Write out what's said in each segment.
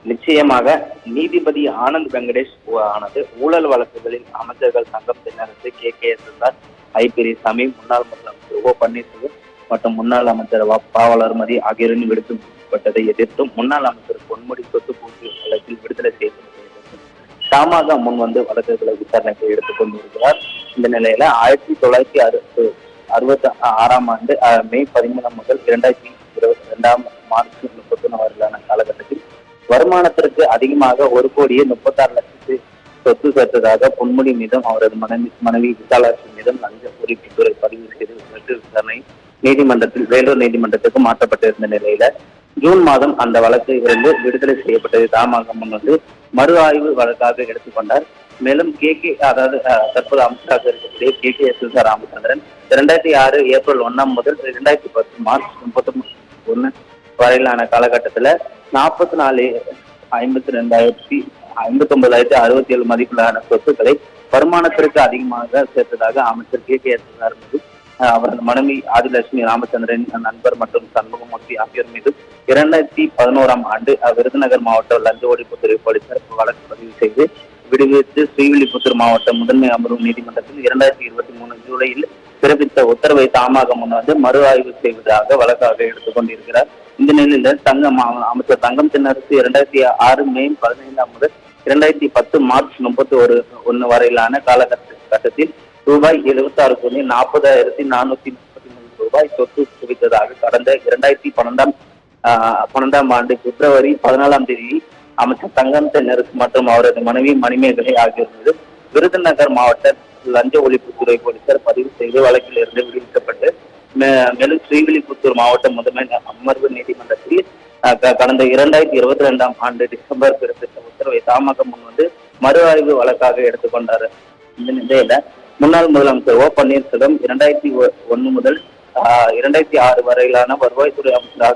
நிச்சயமாக நீதிபதி ஆனந்த் வெங்கடேஷ் ஆனது ஊழல் வழக்குகளில் அமைச்சர்கள் சங்கம் தென்னரசு KKSSR ஐ பெரியசாமி, முன்னாள் முதலமைச்சர் பன்னீர்செல்வம் மற்றும் முன்னாள் அமைச்சர் வளர்மதி ஆகியோரின் விடுவிக்கப்பட்டதை எதிர்த்தும் முன்னாள் அமைச்சர் பொன்முடி சொத்து பூஜை வழக்கில் விடுதலை செய்யப்பட்டது தமாக முன் வந்து வழக்குகளை விசாரணைக்கு எடுத்துக் கொண்டிருக்கிறார். இந்த நிலையில 1966 ஆண்டு மே 13 முதல் 2022 மார்ச் 31 வரையிலான காலகட்டத்தில் வருமானத்திற்கு அதிகமாக 1,36,00,000 சொத்து சேர்த்ததாக பொன்முடி மீதும் அவரது மனைவி விசாலாட்சி மீதும் லஞ்ச ஒழிப்புத்துறை பதிவு செய்து விசாரணை நீதிமன்றத்தில் வேலூர் நீதிமன்றத்துக்கு மாற்றப்பட்டிருந்த நிலையில ஜூன் மாதம் அந்த வழக்கில் இருந்து விடுதலை செய்யப்பட்டது தமாக வந்து மறு ஆய்வு வழக்காக எடுத்துக்கொண்டார். மேலும் அதாவது தற்போது அமைச்சராக இருக்கக்கூடிய KKSSR ராமச்சந்திரன் 2006 ஏப்ரல் 1 முதல் 2010 மார்ச் 31 வரையிலான காலகட்டத்துல 44,52,59,067 மதிப்பிலான சொத்துக்களை வருமானத்திற்கு அதிகமாக சேர்த்ததாக அமைச்சர் KKSSR மீது அவரது மனைவி ஆதிலட்சுமி ராமச்சந்திரன் நண்பர் மற்றும் சண்முகமூர்த்தி ஆகியோர் மீது 2011 ஆண்டு விருதுநகர் மாவட்ட லஞ்ச ஒழிப்புத்துறை போலீசார் வழக்கு பதிவு செய்து விடுவித்து ஸ்ரீவில்லிபுத்தூர் மாவட்ட முதன்மை அமர்வு நீதிமன்றத்தில் 2023 ஜூலையில் பிறப்பித்த உத்தரவை தாமாக முன் வந்து மறு ஆய்வு செய்வதாக வழக்காக எடுத்துக்கொண்டிருக்கிறார். இந்த நிலையில அமைச்சர் தங்கம் தென்னரசு 2006 மே 15 முதல் 2010 மார்ச் 31 வரையிலான காலகட்டத்தில் ரூபாய் 76,40,433 சொத்து குவித்ததாக கடந்த 2012 ஆண்டு பிப்ரவரி 14 அமைச்சர் தங்கம் தென்னரசு மற்றும் அவரது மனைவி மணிமேகலை ஆகியோர் மீது விருதுநகர் மாவட்ட லஞ்ச ஒழிப்புத்துறை போலீசார் பதிவு செய்து வழக்கில் இருந்து விடுவிக்கப்பட்டு மேலும் ஸ்ரீவில்லிபுத்தூர் மாவட்ட முதன்மை அமர்வு நீதிமன்றத்தில் கடந்த 2022 ஆண்டு டிசம்பர் பிறப்பித்த உத்தரவை தமாக முன் வந்து மறு ஆய்வு வழக்காக எடுத்துக்கொண்டார். இந்த நிலையில முன்னாள் முதலமைச்சர் பன்னீர்செல்வம் 2001 முதல் 2006 வரையிலான வருவாய்த்துறை அமைச்சராக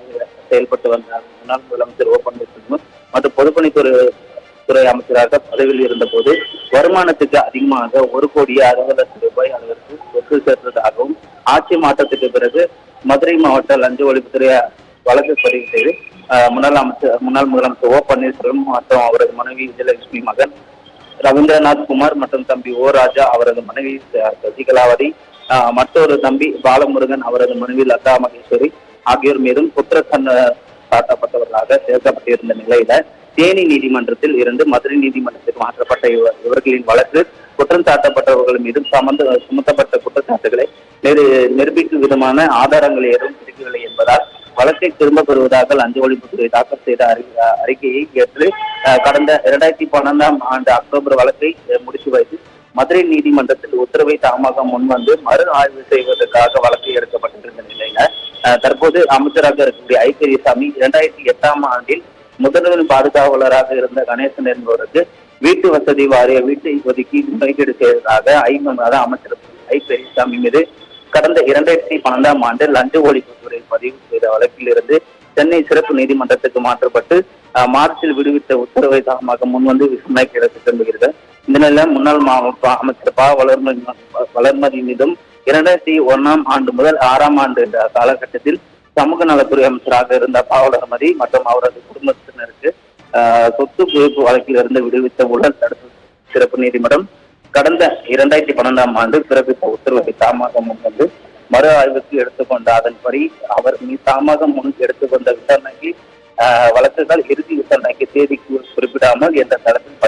செயல்பட்டு வந்தார். முன்னாள் முதலமைச்சர் பன்னீர்செல்வம் மற்றும் பொதுப்பணித்துறை அமைச்சராக பதவியில் இருந்த போது வருமானத்துக்கு அதிகமாக 1,60,00,000 அளவிற்கு சொத்து சேர்த்ததாகவும் ஆட்சி மாற்றத்துக்கு பிறகு மதுரை மாவட்ட லஞ்ச ஒழிப்புத்துறை வழக்கு பதிவு செய்து முன்னாள் முதலமைச்சர் பன்னீர்செல்வம் மற்றும் அவரது மனைவி விஜயலட்சுமி மகன் ரவீந்திரநாத் குமார் மற்றும் தம்பி ராஜா அவரது மனைவி சசிகலாவதி மற்றொரு தம்பி பாலமுருகன் அவரது மனைவி லதா மகேஸ்வரி ஆகியோர் மீதும் குற்றம் சாட்டப்பட்டவர்களாக சேர்க்கப்பட்டிருந்த நிலையில தேனி நீதிமன்றத்தில் இருந்து மதுரை நீதிமன்றத்தில் மாற்றப்பட்ட இவர்களின் வழக்கு குற்றம் சாட்டப்பட்டவர்கள் மீதும் சுமத்தப்பட்ட குற்றச்சாட்டுகளை நிரூபிக்கும் விதமான ஆதாரங்கள் ஏதும் கிடைக்கவில்லை என்பதால் வழக்கை திரும்ப பெறுவதாக லஞ்ச ஒழிப்புத்துறை தாக்கல் செய்த அறிக்கையை ஏற்று கடந்த 2012 ஆண்டு அக்டோபர் வழக்கை முடித்து வைத்து மதுரை நீதிமன்றத்தில் உத்தரவை தாமாக முன்வந்து மறு ஆய்வு செய்வதற்காக வழக்கு எடுக்கப்பட்டிருந்த நிலையில தற்போது அமைச்சராக இருக்கக்கூடிய ஐ பெரியசாமி 2008 ஆண்டில் முதல்வர் பாதுகாவலராக இருந்த கணேசன் என்பவருக்கு வீட்டு வசதி வாரிய வீட்டை ஒதுக்கி முறைகேடு செய்ததாக அமைச்சர் ஐ பெரியசாமி மீது கடந்த 2012 ஆண்டு லஞ்ச ஒழிப்புத்துறை பதிவு செய்த வழக்கில் இருந்து சென்னை சிறப்பு நீதிமன்றத்துக்கு மாற்றப்பட்டு மார்ச்சில் விடுவித்த உத்தரவை தாமாக முன்வந்து விசாரணைக்கு எடுத்துக் கொண்டிருக்கிறது. இந்த நிலையில முன்னாள் அமைச்சர் வளர்மதி மீதும் 2001 ஆண்டு முதல் 6 ஆண்டு காலகட்டத்தில் சமூக நலத்துறை அமைச்சராக இருந்த வளர்மதி மற்றும் அவரது குடும்பத்தினருக்கு சொத்து குவிப்பு வழக்கில் இருந்து விடுவித்த ஊழல் தடுப்பு சிறப்பு நீதிமன்றம் கடந்த 2012 ஆண்டு பிறப்பித்த உத்தரவை தாமாக முன் வந்து மறு ஆய்வுக்கு எடுத்துக்கொண்ட அதன்படி அவர் தாமாக முன் எடுத்துக்கொண்ட விசாரணைக்கு வழக்குகள் இறுதி விசாரணைக்கு தேதி குறிப்பிடாமல் எந்த தளத்தில்